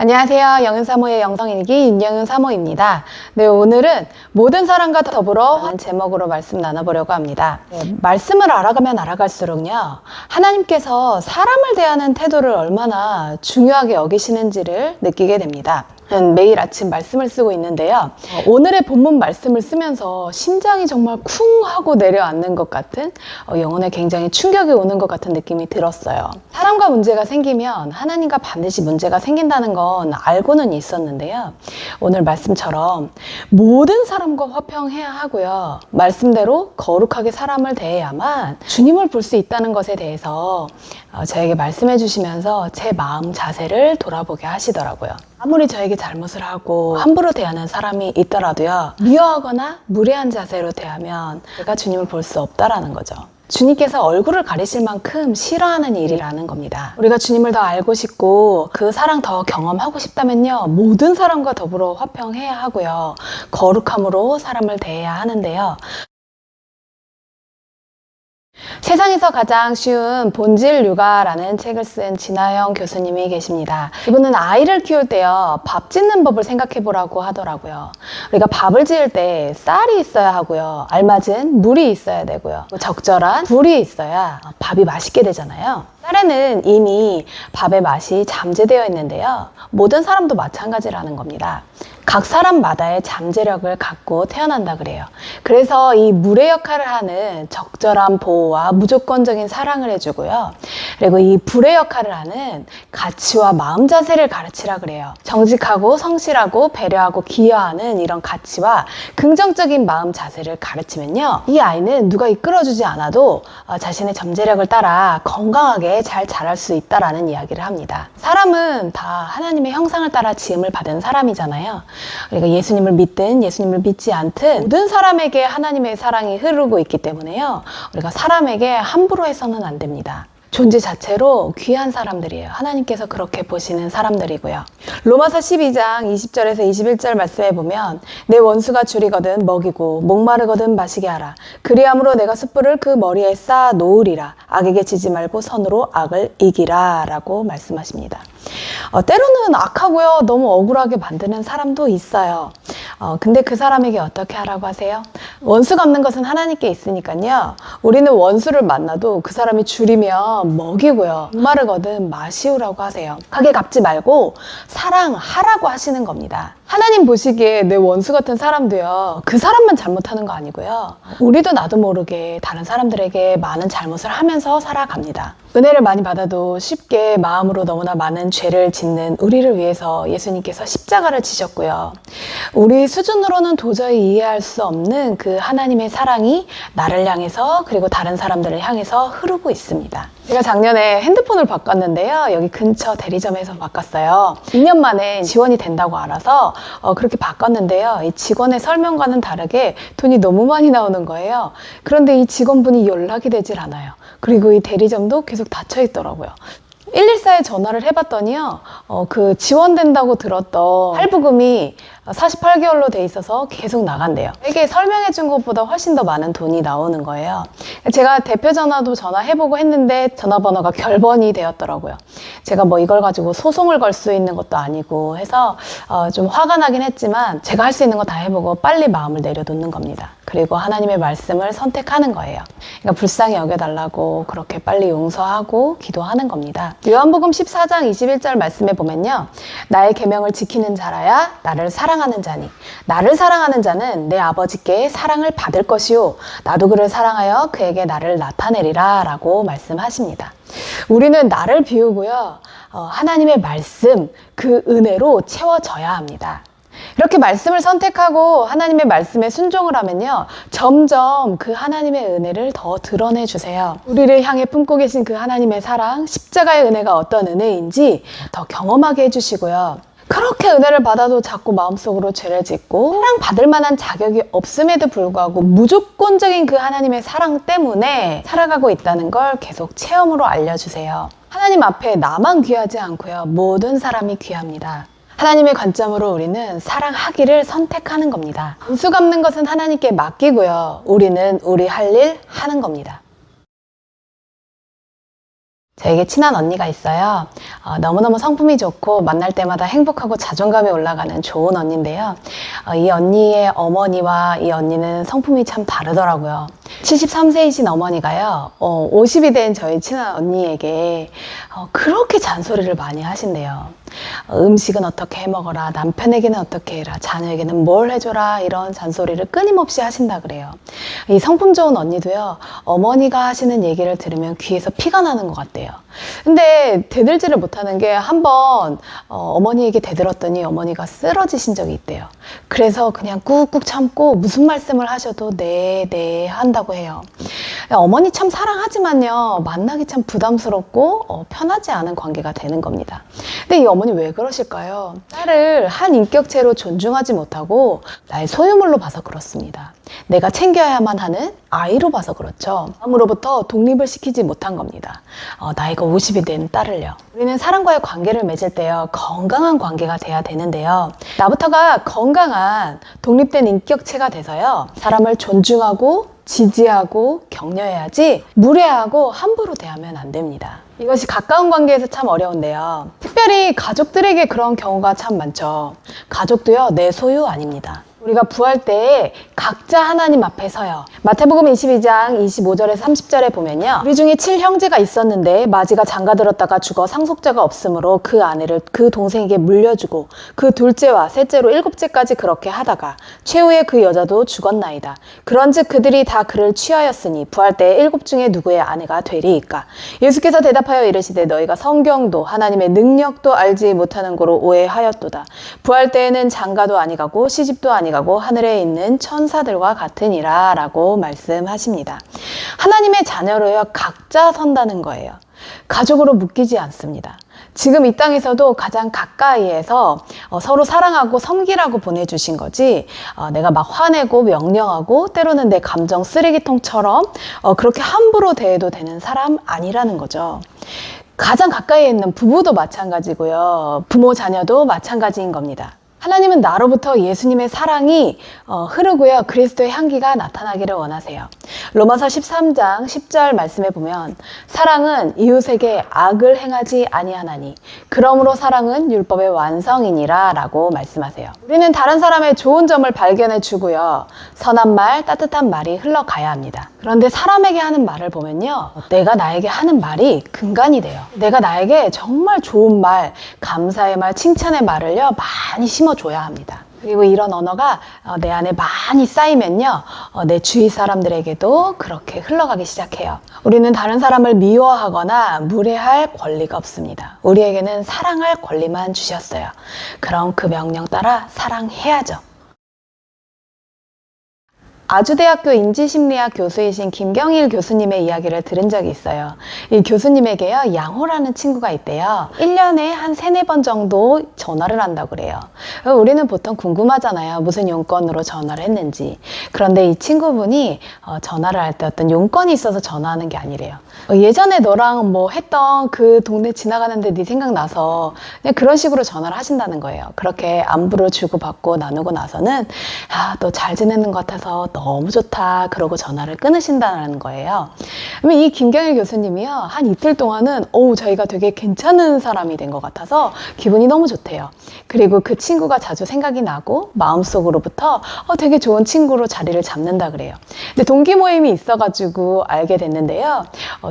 안녕하세요. 영은사모의 영성일기 윤영은 사모입니다. 네, 오늘은 모든 사람과 더불어 하는 제목으로 말씀 나눠보려고 합니다. 말씀을 알아가면 알아갈수록요, 하나님께서 사람을 대하는 태도를 얼마나 중요하게 여기시는지를 느끼게 됩니다. 매일 아침 말씀을 쓰고 있는데요. 오늘의 본문 말씀을 쓰면서 심장이 정말 쿵 하고 내려앉는 것 같은, 영혼에 굉장히 충격이 오는 것 같은 느낌이 들었어요. 사람과 문제가 생기면 하나님과 반드시 문제가 생긴다는 건 알고는 있었는데요. 오늘 말씀처럼 모든 사람과 화평해야 하고요. 말씀대로 거룩하게 사람을 대해야만 주님을 볼 수 있다는 것에 대해서 저에게 말씀해 주시면서 제 마음 자세를 돌아보게 하시더라고요. 아무리 저에게 잘못을 하고 함부로 대하는 사람이 있더라도요, 미워하거나 무례한 자세로 대하면 제가 주님을 볼 수 없다라는 거죠. 주님께서 얼굴을 가리실 만큼 싫어하는 일이라는 겁니다. 우리가 주님을 더 알고 싶고 그 사랑 더 경험하고 싶다면요, 모든 사람과 더불어 화평해야 하고요, 거룩함으로 사람을 대해야 하는데요. 세상에서 가장 쉬운 본질 육아라는 책을 쓴 진아영 교수님이 계십니다. 이분은 아이를 키울 때요, 밥 짓는 법을 생각해 보라고 하더라고요. 우리가 밥을 지을 때 쌀이 있어야 하고요, 알맞은 물이 있어야 되고요, 적절한 불이 있어야 밥이 맛있게 되잖아요. 쌀에는 이미 밥의 맛이 잠재되어 있는데요, 모든 사람도 마찬가지라는 겁니다. 각 사람마다의 잠재력을 갖고 태어난다 그래요. 그래서 이 물의 역할을 하는 적절한 보호와 무조건적인 사랑을 해주고요, 그리고 이 불의 역할을 하는 가치와 마음 자세를 가르치라 그래요. 정직하고 성실하고 배려하고 기여하는 이런 가치와 긍정적인 마음 자세를 가르치면요, 이 아이는 누가 이끌어주지 않아도 자신의 잠재력을 따라 건강하게 잘 자랄 수 있다라는 이야기를 합니다. 사람은 다 하나님의 형상을 따라 지음을 받은 사람이잖아요. 우리가 예수님을 믿든 예수님을 믿지 않든 모든 사람에게 하나님의 사랑이 흐르고 있기 때문에요, 우리가 사람에게 함부로 해서는 안 됩니다. 존재 자체로 귀한 사람들이에요. 하나님께서 그렇게 보시는 사람들이고요. 로마서 12장 20절에서 21절 말씀해 보면, 내 원수가 줄이거든 먹이고 목마르거든 마시게 하라. 그리함으로 내가 숯불을 그 머리에 쌓아 놓으리라. 악에게 지지 말고 선으로 악을 이기라 라고 말씀하십니다. 때로는 악하고요, 너무 억울하게 만드는 사람도 있어요. 근데 그 사람에게 어떻게 하라고 하세요? 원수 갚는 것은 하나님께 있으니까요, 우리는 원수를 만나도 그 사람이 줄이면 먹이고요, 목마르거든 마시우라고 하세요. 하게 갚지 말고 사랑하라고 하시는 겁니다. 하나님 보시기에 내 원수 같은 사람도요, 그 사람만 잘못하는 거 아니고요, 우리도 나도 모르게 다른 사람들에게 많은 잘못을 하면서 살아갑니다. 은혜를 많이 받아도 쉽게 마음으로 너무나 많은 죄를 짓는 우리를 위해서 예수님께서 십자가를 지셨고요, 우리 수준으로는 도저히 이해할 수 없는 그 하나님의 사랑이 나를 향해서 그리고 다른 사람들을 향해서 흐르고 있습니다. 제가 작년에 핸드폰을 바꿨는데요, 여기 근처 대리점에서 바꿨어요. 2년 만에 지원이 된다고 알아서 그렇게 바꿨는데요, 이 직원의 설명과는 다르게 돈이 너무 많이 나오는 거예요. 그런데 이 직원분이 연락이 되질 않아요. 그리고 이 대리점도 계속 닫혀 있더라고요. 114에 전화를 해봤더니요, 그 지원된다고 들었던 할부금이 48개월로 돼 있어서 계속 나간대요. 이게 설명해 준 것보다 훨씬 더 많은 돈이 나오는 거예요. 제가 대표 전화도 전화해보고 했는데 전화번호가 결번이 되었더라고요. 제가 뭐 이걸 가지고 소송을 걸 수 있는 것도 아니고 해서 좀 화가 나긴 했지만 제가 할 수 있는 거 다 해보고 빨리 마음을 내려놓는 겁니다. 그리고 하나님의 말씀을 선택하는 거예요. 그러니까 불쌍히 여겨달라고 그렇게 빨리 용서하고 기도하는 겁니다. 요한복음 14장 21절 말씀에 보면요, 나의 계명을 지키는 자라야 나를 사랑하는 자니 나를 사랑하는 자는 내 아버지께 사랑을 받을 것이요 나도 그를 사랑하여 그에게 나를 나타내리라 라고 말씀하십니다. 우리는 나를 비우고요, 하나님의 말씀, 그 은혜로 채워져야 합니다. 이렇게 말씀을 선택하고 하나님의 말씀에 순종을 하면요, 점점 그 하나님의 은혜를 더 드러내 주세요. 우리를 향해 품고 계신 그 하나님의 사랑, 십자가의 은혜가 어떤 은혜인지 더 경험하게 해주시고요, 그렇게 은혜를 받아도 자꾸 마음속으로 죄를 짓고 사랑받을 만한 자격이 없음에도 불구하고 무조건적인 그 하나님의 사랑 때문에 살아가고 있다는 걸 계속 체험으로 알려주세요. 하나님 앞에 나만 귀하지 않고요, 모든 사람이 귀합니다. 하나님의 관점으로 우리는 사랑하기를 선택하는 겁니다. 원수 갚는 것은 하나님께 맡기고요, 우리는 우리 할 일 하는 겁니다. 저에게 친한 언니가 있어요. 너무너무 성품이 좋고 만날 때마다 행복하고 자존감이 올라가는 좋은 언니인데요. 이 언니의 어머니와 이 언니는 성품이 참 다르더라고요. 73세이신 어머니가요, 50이 된 저희 친한 언니에게 그렇게 잔소리를 많이 하신대요. 음식은 어떻게 해 먹어라, 남편에게는 어떻게 해라, 자녀에게는 뭘 해줘라, 이런 잔소리를 끊임없이 하신다 그래요. 이 성품 좋은 언니도요, 어머니가 하시는 얘기를 들으면 귀에서 피가 나는 것 같대요. 근데 대들지를 못하는 게 한번 어머니에게 대들었더니 어머니가 쓰러지신 적이 있대요. 그래서 그냥 꾹꾹 참고 무슨 말씀을 하셔도 네 한다고 해요. 어머니 참 사랑하지만요, 만나기 참 부담스럽고 편하지 않은 관계가 되는 겁니다. 근데 이 어머니 왜 그러실까요? 딸을 한 인격체로 존중하지 못하고 나의 소유물로 봐서 그렇습니다. 내가 챙겨야만 하는 아이로 봐서 그렇죠. 마음으로부터 독립을 시키지 못한 겁니다. 나이가 50이 된 딸을요. 우리는 사람과의 관계를 맺을 때요, 건강한 관계가 돼야 되는데요, 나부터가 건강한 독립된 인격체가 돼서요, 사람을 존중하고 지지하고 격려해야지 무례하고 함부로 대하면 안 됩니다. 이것이 가까운 관계에서 참 어려운데요, 특별히 가족들에게 그런 경우가 참 많죠. 가족도요, 내 소유 아닙니다. 우리가 부활 때 각자 하나님 앞에 서요. 마태복음 22장 25절에서 30절에 보면요, 우리 중에 7형제가 있었는데 마지가 장가들었다가 죽어 상속자가 없으므로 그 아내를 그 동생에게 물려주고 그 둘째와 셋째로 7째까지 그렇게 하다가 최후에 그 여자도 죽었나이다. 그런즉 그들이 다 그를 취하였으니 부활 때 7 중에 누구의 아내가 되리이까. 예수께서 대답하여 이르시되 너희가 성경도 하나님의 능력도 알지 못하는 고로 오해하였도다. 부활 때에는 장가도 아니가고 시집도 아니가고 하늘에 있는 천사들과 같으니라 라고 말씀하십니다. 하나님의 자녀로요, 각자 선다는 거예요. 가족으로 묶이지 않습니다. 지금 이 땅에서도 가장 가까이에서 서로 사랑하고 섬기라고 보내주신 거지, 내가 막 화내고 명령하고 때로는 내 감정 쓰레기통처럼 그렇게 함부로 대해도 되는 사람 아니라는 거죠. 가장 가까이에 있는 부부도 마찬가지고요, 부모 자녀도 마찬가지인 겁니다. 하나님은 나로부터 예수님의 사랑이 흐르고요, 그리스도의 향기가 나타나기를 원하세요. 로마서 13장 10절 말씀에 보면 사랑은 이웃에게 악을 행하지 아니하나니 그러므로 사랑은 율법의 완성이니라 라고 말씀하세요. 우리는 다른 사람의 좋은 점을 발견해 주고요, 선한 말, 따뜻한 말이 흘러가야 합니다. 그런데 사람에게 하는 말을 보면요, 내가 나에게 하는 말이 근간이 돼요. 내가 나에게 정말 좋은 말, 감사의 말, 칭찬의 말을요, 많이 심어줘야 합니다. 그리고 이런 언어가 내 안에 많이 쌓이면요, 내 주위 사람들에게도 그렇게 흘러가기 시작해요. 우리는 다른 사람을 미워하거나 무례할 권리가 없습니다. 우리에게는 사랑할 권리만 주셨어요. 그럼 그 명령 따라 사랑해야죠. 아주대학교 인지심리학 교수이신 김경일 교수님의 이야기를 들은 적이 있어요. 이 교수님에게요, 양호라는 친구가 있대요. 1년에 한 3-4번 정도 전화를 한다고 그래요. 우리는 보통 궁금하잖아요, 무슨 용건으로 전화를 했는지. 그런데 이 친구분이 전화를 할 때 어떤 용건이 있어서 전화하는 게 아니래요. 예전에 너랑 뭐 했던 그 동네 지나가는데 네 생각나서 그냥 그런 식으로 전화를 하신다는 거예요. 그렇게 안부를 주고받고 나누고 나서는 너 잘 지내는 것 같아서 너무 좋다 그러고 전화를 끊으신다는 거예요. 이 김경일 교수님이요, 한 이틀 동안은 저희가 되게 괜찮은 사람이 된 것 같아서 기분이 너무 좋대요. 그리고 그 친구가 자주 생각이 나고 마음속으로부터 되게 좋은 친구로 자리를 잡는다 그래요. 근데 동기 모임이 있어가지고 알게 됐는데요,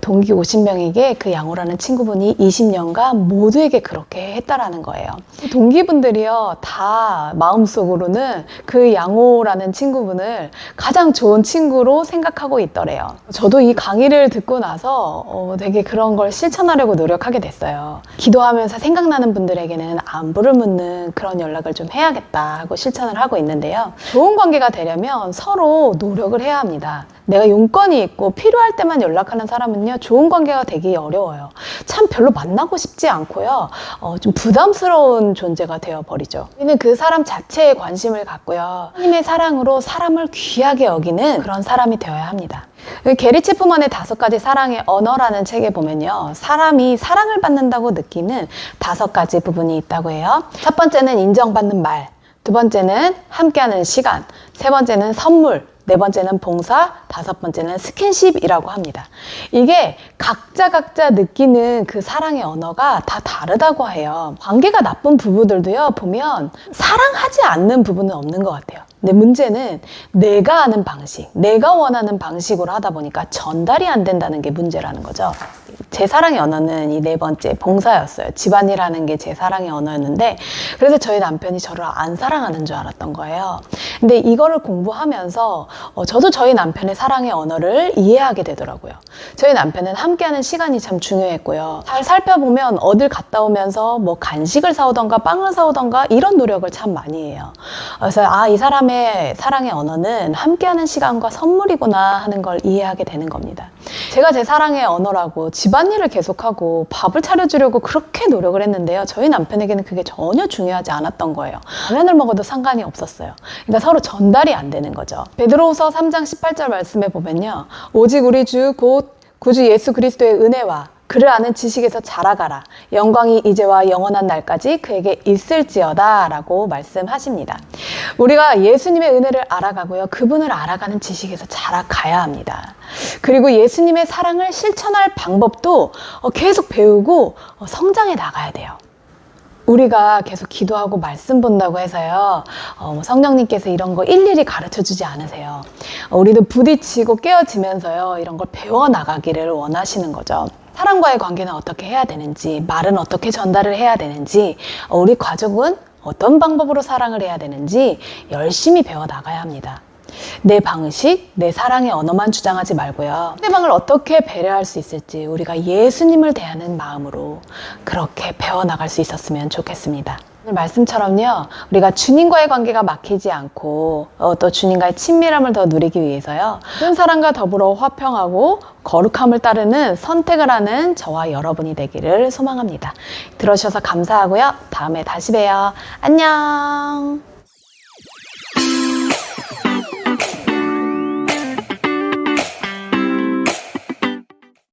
동기 50명에게 그 양호라는 친구분이 20년간 모두에게 그렇게 했다라는 거예요. 동기분들이요, 다 마음속으로는 그 양호라는 친구분을 가장 좋은 친구로 생각하고 있더래요. 저도 이 강의를 듣고 나서 되게 그런 걸 실천하려고 노력하게 됐어요. 기도하면서 생각나는 분들에게는 안부를 묻는 그런 연락을 좀 해야겠다 하고 실천을 하고 있는데요. 좋은 관계가 되려면 서로 노력을 해야 합니다. 내가 용건이 있고 필요할 때만 연락하는 사람은요, 좋은 관계가 되기 어려워요. 참 별로 만나고 싶지 않고요, 좀 부담스러운 존재가 되어버리죠. 우리는 그 사람 자체에 관심을 갖고요, 하나님의 사랑으로 사람을 귀하게 여기는 그런 사람이 되어야 합니다. 게리 체프먼의 5가지 사랑의 언어라는 책에 보면요, 사람이 사랑을 받는다고 느끼는 5가지 부분이 있다고 해요. 첫 번째는 인정받는 말, 두 번째는 함께하는 시간, 세 번째는 선물, 네 번째는 봉사, 다섯 번째는 스킨십이라고 합니다. 이게 각자 느끼는 그 사랑의 언어가 다 다르다고 해요. 관계가 나쁜 부부들도요, 보면 사랑하지 않는 부분은 없는 것 같아요. 근데 문제는 내가 아는 방식, 내가 원하는 방식으로 하다 보니까 전달이 안 된다는 게 문제라는 거죠. 제 사랑의 언어는 이 네 번째 봉사였어요. 집안일 하는 게 제 사랑의 언어였는데, 그래서 저희 남편이 저를 안 사랑하는 줄 알았던 거예요. 근데 이거를 공부하면서 저도 저희 남편의 사랑의 언어를 이해하게 되더라고요. 저희 남편은 함께하는 시간이 참 중요했고요. 잘 살펴보면 어딜 갔다 오면서 뭐 간식을 사오던가 빵을 사오던가 이런 노력을 참 많이 해요. 그래서 이 사람의 사랑의 언어는 함께하는 시간과 선물이구나 하는 걸 이해하게 되는 겁니다. 제가 제 사랑의 언어라고 집안일을 계속하고 밥을 차려주려고 그렇게 노력을 했는데요. 저희 남편에게는 그게 전혀 중요하지 않았던 거예요. 라면을 먹어도 상관이 없었어요. 그러니까 서로 전달이 안 되는 거죠. 베드로후서 3장 18절 말씀에 보면요. 오직 우리 주 곧 구주 예수 그리스도의 은혜와 그를 아는 지식에서 자라가라. 영광이 이제와 영원한 날까지 그에게 있을지어다 라고 말씀하십니다. 우리가 예수님의 은혜를 알아가고요. 그분을 알아가는 지식에서 자라가야 합니다. 그리고 예수님의 사랑을 실천할 방법도 계속 배우고 성장해 나가야 돼요. 우리가 계속 기도하고 말씀 본다고 해서요, 성령님께서 이런 거 일일이 가르쳐 주지 않으세요. 우리도 부딪히고 깨어지면서요, 이런 걸 배워나가기를 원하시는 거죠. 사람과의 관계는 어떻게 해야 되는지, 말은 어떻게 전달을 해야 되는지, 우리 가족은 어떤 방법으로 사랑을 해야 되는지 열심히 배워나가야 합니다. 내 방식, 내 사랑의 언어만 주장하지 말고요. 상대방을 어떻게 배려할 수 있을지 우리가 예수님을 대하는 마음으로 그렇게 배워나갈 수 있었으면 좋겠습니다. 오늘 말씀처럼요, 우리가 주님과의 관계가 막히지 않고 또 주님과의 친밀함을 더 누리기 위해서요, 모든 사람과 더불어 화평하고 거룩함을 따르는 선택을 하는 저와 여러분이 되기를 소망합니다. 들어주셔서 감사하고요. 다음에 다시 봬요. 안녕.